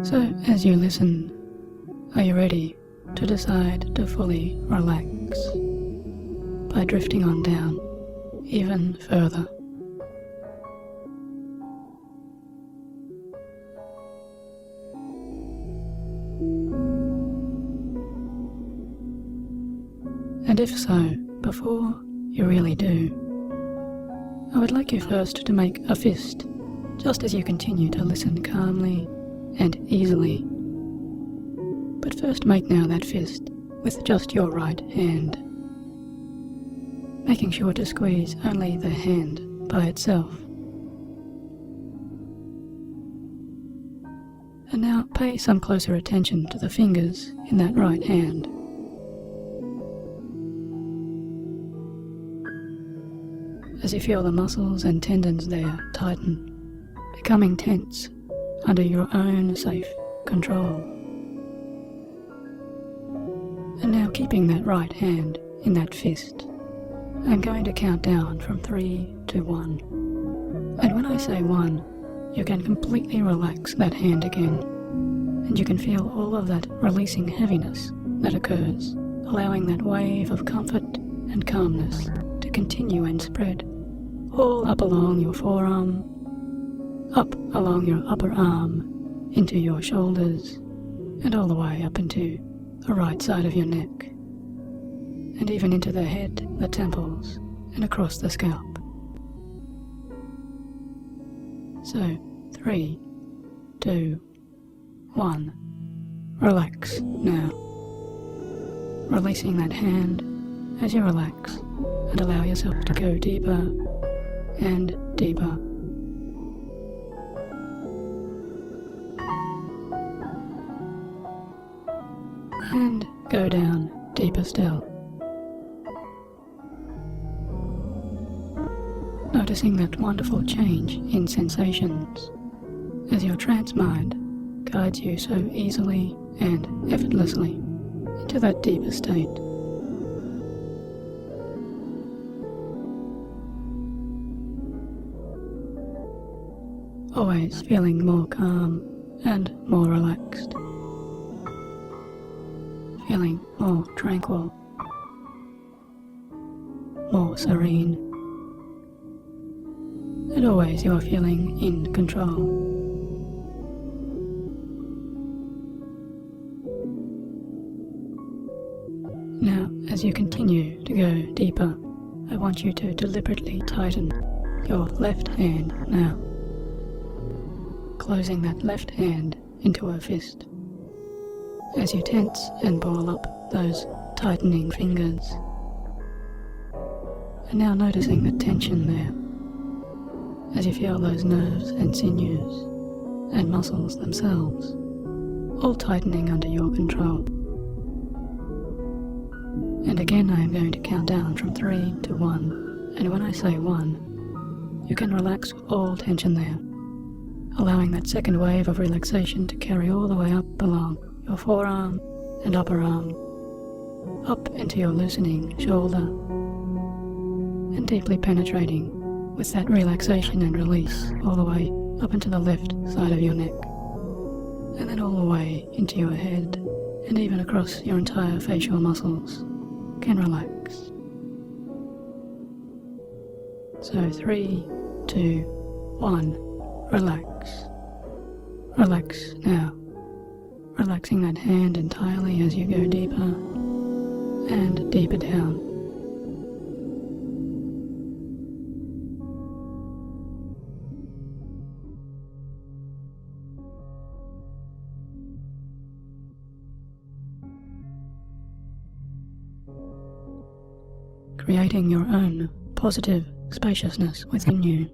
So as you listen, are you ready to decide to fully relax by drifting on down even further? And if so, before you really do, I would like you first to make a fist, just as you continue to listen calmly and easily. But first make now that fist with just your right hand, making sure to squeeze only the hand by itself. And now pay some closer attention to the fingers in that right hand. As you feel the muscles and tendons there tighten, becoming tense under your own safe control. And now keeping that right hand in that fist, I'm going to count down from 3 to 1. And when I say 1, you can completely relax that hand again, and you can feel all of that releasing heaviness that occurs, allowing that wave of comfort and calmness to continue and spread all up along your forearm, up along your upper arm, into your shoulders, and all the way up into the right side of your neck, and even into the head, the temples, and across the scalp. So, 3, 2, 1, relax now. Releasing that hand as you relax, and allow yourself to go deeper and deeper. And go down deeper still. Noticing that wonderful change in sensations as your trance mind guides you so easily and effortlessly into that deeper state. Always feeling more calm and more relaxed. Feeling more tranquil, more serene, and always you are feeling in control. Now, as you continue to go deeper, I want you to deliberately tighten your left hand now, closing that left hand into a fist. As you tense and ball up those tightening fingers, and now noticing the tension there, as you feel those nerves and sinews and muscles themselves all tightening under your control. And again I am going to count down from 3 to 1, and when I say 1, you can relax all tension there, allowing that second wave of relaxation to carry all the way up along your forearm and upper arm, up into your loosening shoulder, and deeply penetrating with that relaxation and release all the way up into the left side of your neck, and then all the way into your head, and even across your entire facial muscles can relax. So 3, 2, 1, relax. Relax now. Relaxing that hand entirely as you go deeper and deeper down. Creating your own positive spaciousness within you.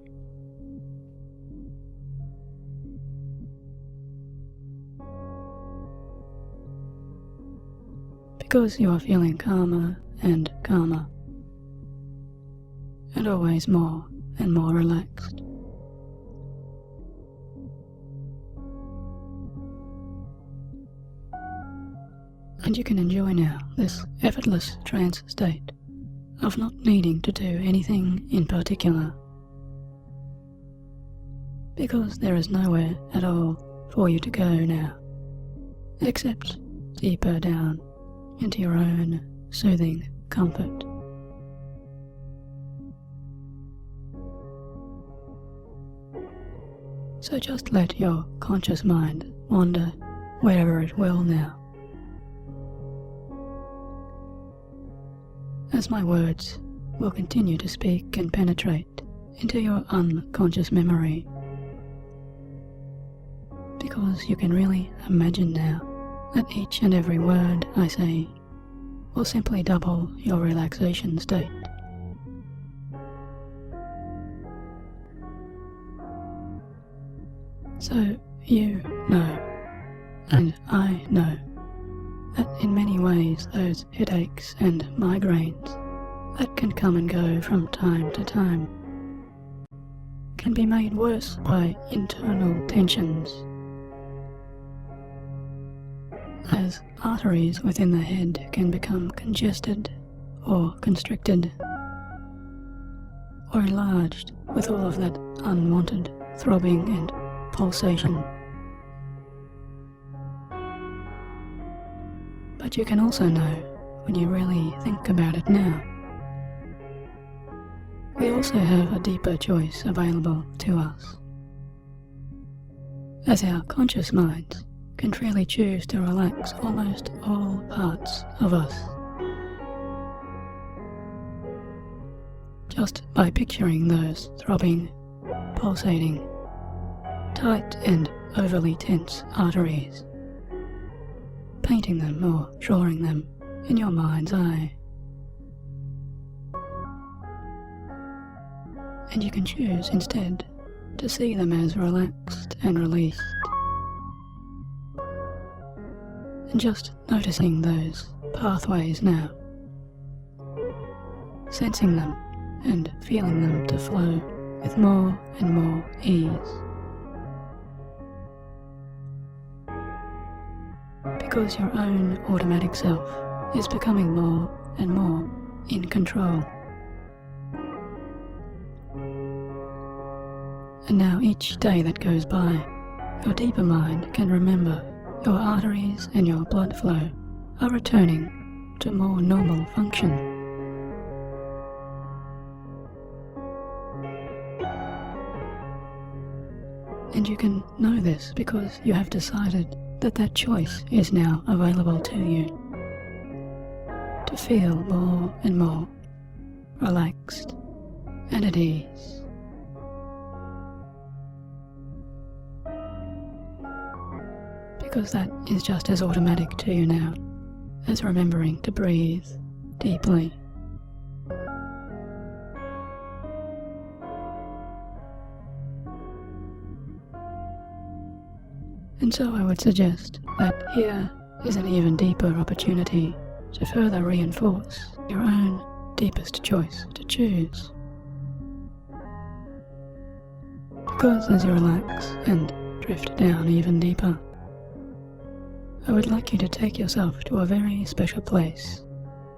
Because you are feeling calmer and calmer, and always more and more relaxed. And you can enjoy now this effortless trance state of not needing to do anything in particular, because there is nowhere at all for you to go now. except deeper down into your own soothing comfort. So just let your conscious mind wander wherever it will now. As my words will continue to speak and penetrate into your unconscious memory, because you can really imagine now that each and every word I say will simply double your relaxation state. So you know, and I know, that in many ways those headaches and migraines that can come and go from time to time can be made worse by internal tensions, as arteries within the head can become congested or constricted or enlarged with all of that unwanted throbbing and pulsation. But you can also know, when you really think about it now, we also have a deeper choice available to us, as our conscious minds can freely choose to relax almost all parts of us, just by picturing those throbbing, pulsating, tight and overly tense arteries, painting them or drawing them in your mind's eye. And you can choose instead to see them as relaxed and released, and just noticing those pathways now, sensing them and feeling them to flow with more and more ease. Because your own automatic self is becoming more and more in control. And now each day that goes by, your deeper mind can remember your arteries and your blood flow are returning to more normal function. And you can know this because you have decided that that choice is now available to you, to feel more and more relaxed and at ease. Because that is just as automatic to you now as remembering to breathe deeply. And so I would suggest that here is an even deeper opportunity to further reinforce your own deepest choice to choose. Because as you relax and drift down even deeper, I would like you to take yourself to a very special place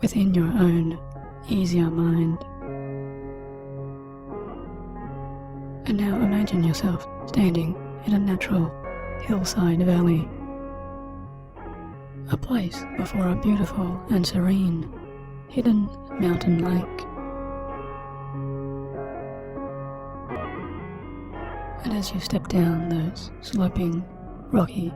within your own easier mind. And now imagine yourself standing in a natural hillside valley, a place before a beautiful and serene hidden mountain lake. And as you step down those sloping, rocky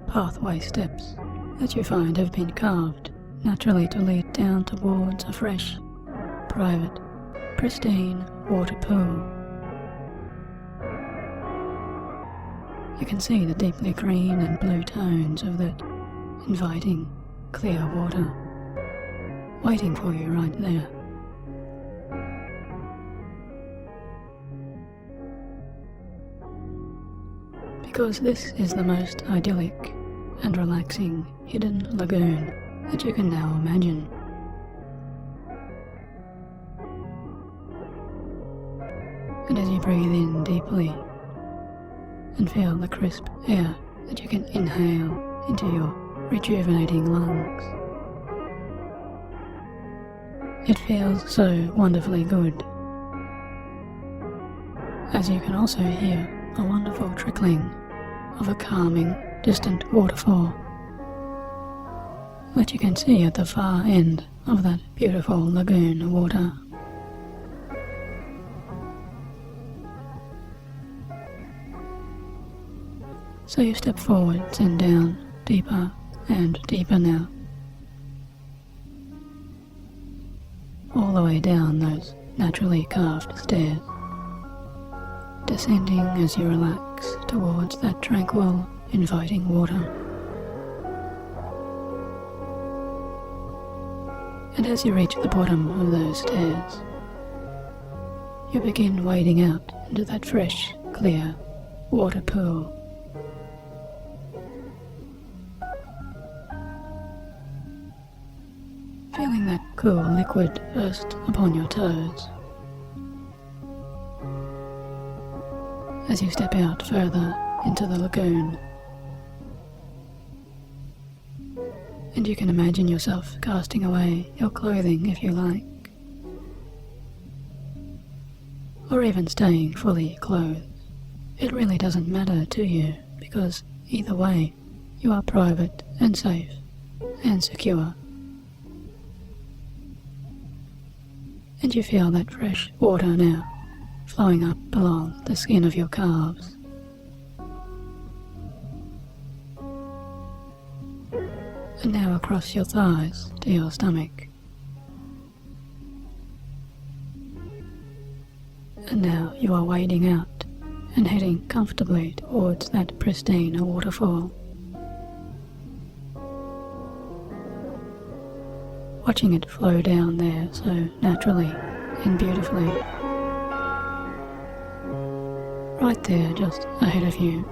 pathway steps that you find have been carved naturally to lead down towards a fresh, private, pristine water pool, you can see the deeply green and blue tones of that inviting, clear water waiting for you right there. Because this is the most idyllic and relaxing hidden lagoon that you can now imagine. And as you breathe in deeply and feel the crisp air that you can inhale into your rejuvenating lungs, it feels so wonderfully good, as you can also hear a wonderful trickling of a calming, distant waterfall that you can see at the far end of that beautiful lagoon water. So you step forwards and down, deeper and deeper now. All the way down those naturally carved stairs, descending as you relax towards that tranquil, inviting water. And as you reach the bottom of those stairs, you begin wading out into that fresh, clear water pool. Feeling that cool liquid burst upon your toes. As you step out further into the lagoon, and you can imagine yourself casting away your clothing if you like, or even staying fully clothed. It really doesn't matter to you, because either way you are private and safe and secure. And you feel that fresh water now flowing up along the skin of your calves. And now across your thighs to your stomach. And now you are wading out and heading comfortably towards that pristine waterfall. Watching it flow down there so naturally and beautifully. Right there just ahead of you.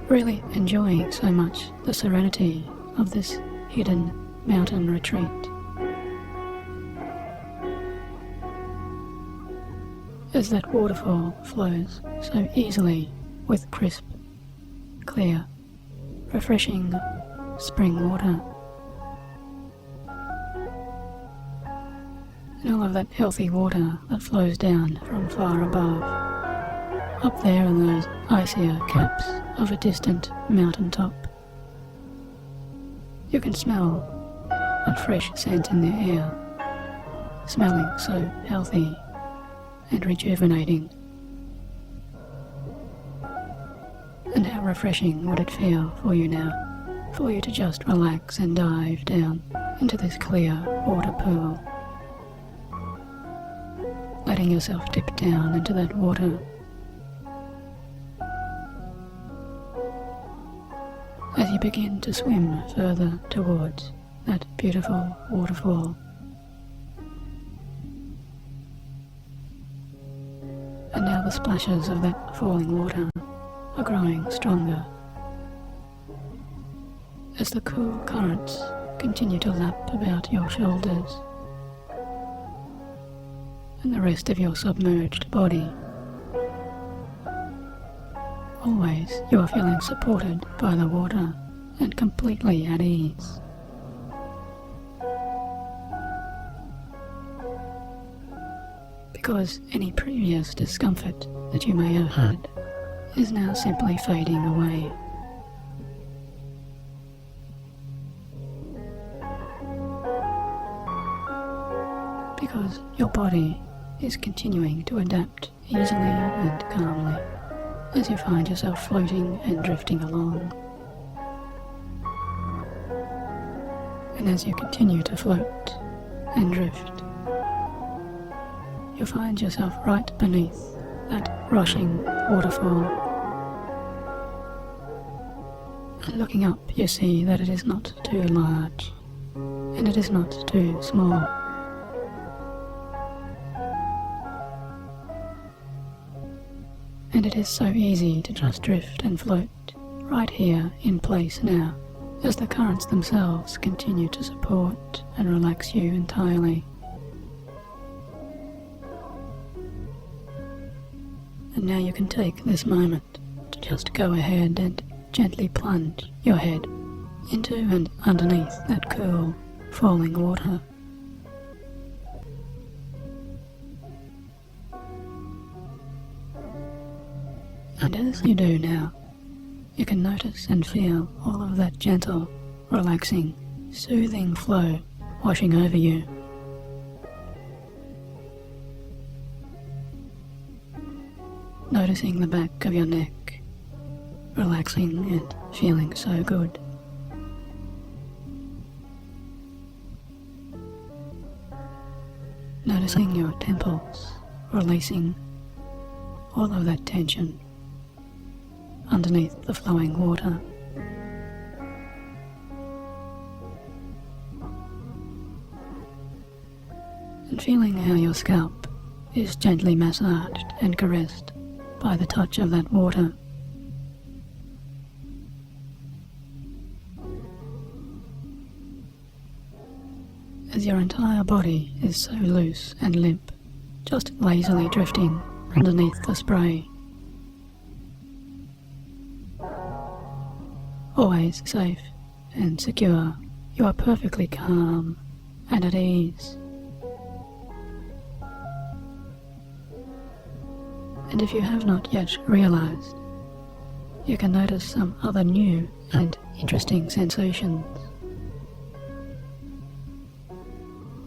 Really enjoying so much the serenity of this hidden mountain retreat. As that waterfall flows so easily with crisp, clear, refreshing spring water. And all of that healthy water that flows down from far above, up there in those icier caps of a distant mountaintop. You can smell that fresh scent in the air, smelling so healthy and rejuvenating. And how refreshing would it feel for you now, for you to just relax and dive down into this clear water pool, letting yourself dip down into that water. As you begin to swim further towards that beautiful waterfall. And now the splashes of that falling water are growing stronger as the cool currents continue to lap about your shoulders and the rest of your submerged body. Always you are feeling supported by the water and completely at ease. Because any previous discomfort that you may have had is now simply fading away. Because your body is continuing to adapt easily and calmly as you find yourself floating and drifting along. And as you continue to float and drift, you find yourself right beneath that rushing waterfall. And looking up, you see that it is not too large, and it is not too small. And it is so easy to just drift and float right here in place now, as the currents themselves continue to support and relax you entirely. And now you can take this moment to just go ahead and gently plunge your head into and underneath that cool, falling water. And as you do now, you can notice and feel all of that gentle, relaxing, soothing flow washing over you. Noticing the back of your neck, relaxing and feeling so good. Noticing your temples, releasing all of that tension underneath the flowing water. And feeling how your scalp is gently massaged and caressed by the touch of that water. As your entire body is so loose and limp, just lazily drifting underneath the spray. Always safe and secure, you are perfectly calm and at ease. And if you have not yet realized, you can notice some other new and interesting sensations.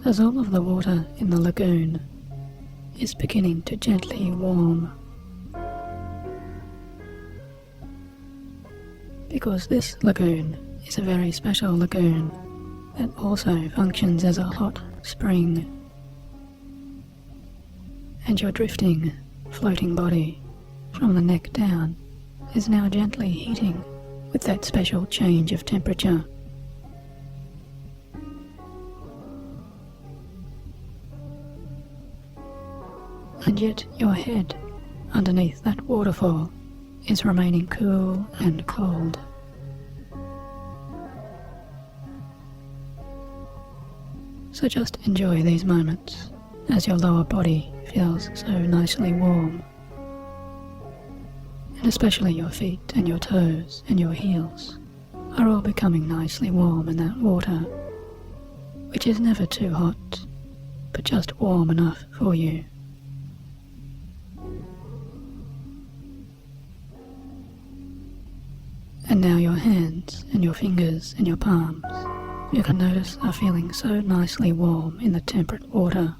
As all of the water in the lagoon is beginning to gently warm. Because this lagoon is a very special lagoon that also functions as a hot spring. And your drifting, floating body from the neck down is now gently heating with that special change of temperature. And yet your head underneath that waterfall is remaining cool and cold. So just enjoy these moments as your lower body feels so nicely warm. And especially your feet and your toes and your heels are all becoming nicely warm in that water, which is never too hot, but just warm enough for you. And now your hands and your fingers and your palms, you can notice, are feeling so nicely warm in the temperate water.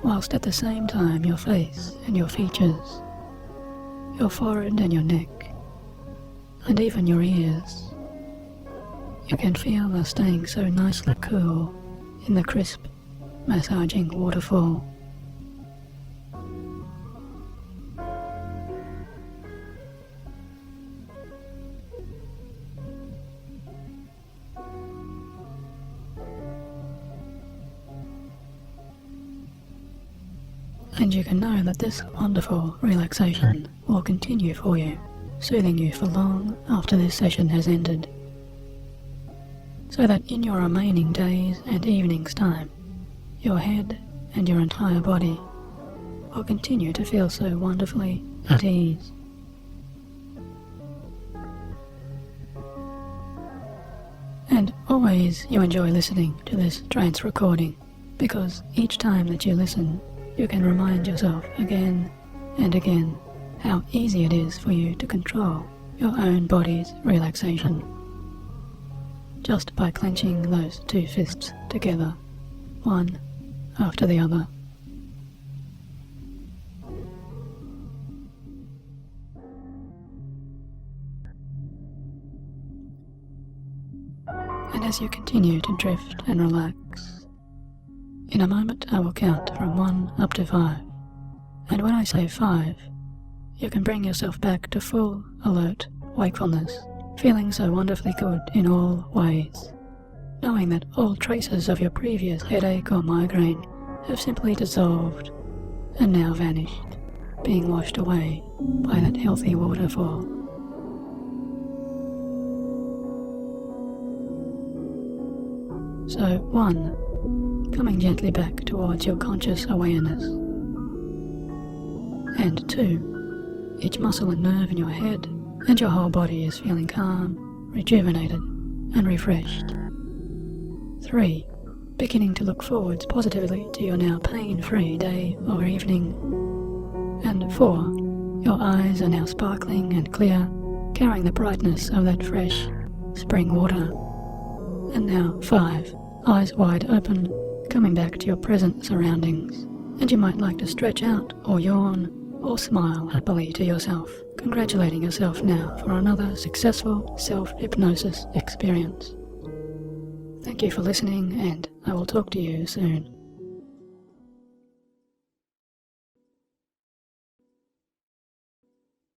Whilst at the same time your face and your features, your forehead and your neck, and even your ears, you can feel are staying so nicely cool in the crisp, massaging waterfall. And you can know that this wonderful relaxation will continue for you, soothing you for long after this session has ended. So that in your remaining days and evenings time, your head and your entire body will continue to feel so wonderfully at ease. And always you enjoy listening to this trance recording, because each time that you listen, you can remind yourself again and again how easy it is for you to control your own body's relaxation, just by clenching those two fists together, one after the other. And as you continue to drift and relax, in a moment I will count from 1 up to 5, and when I say 5, you can bring yourself back to full, alert wakefulness, feeling so wonderfully good in all ways, knowing that all traces of your previous headache or migraine have simply dissolved and now vanished, being washed away by that healthy waterfall. So 1, coming gently back towards your conscious awareness, and 2, each muscle and nerve in your head and your whole body is feeling calm, rejuvenated and refreshed. 3, beginning to look forwards positively to your now pain-free day or evening. And 4, your eyes are now sparkling and clear, carrying the brightness of that fresh spring water. And now 5, eyes wide open, coming back to your present surroundings. And you might like to stretch out or yawn or smile happily to yourself, congratulating yourself now for another successful self-hypnosis experience. Thank you for listening, and I will talk to you soon.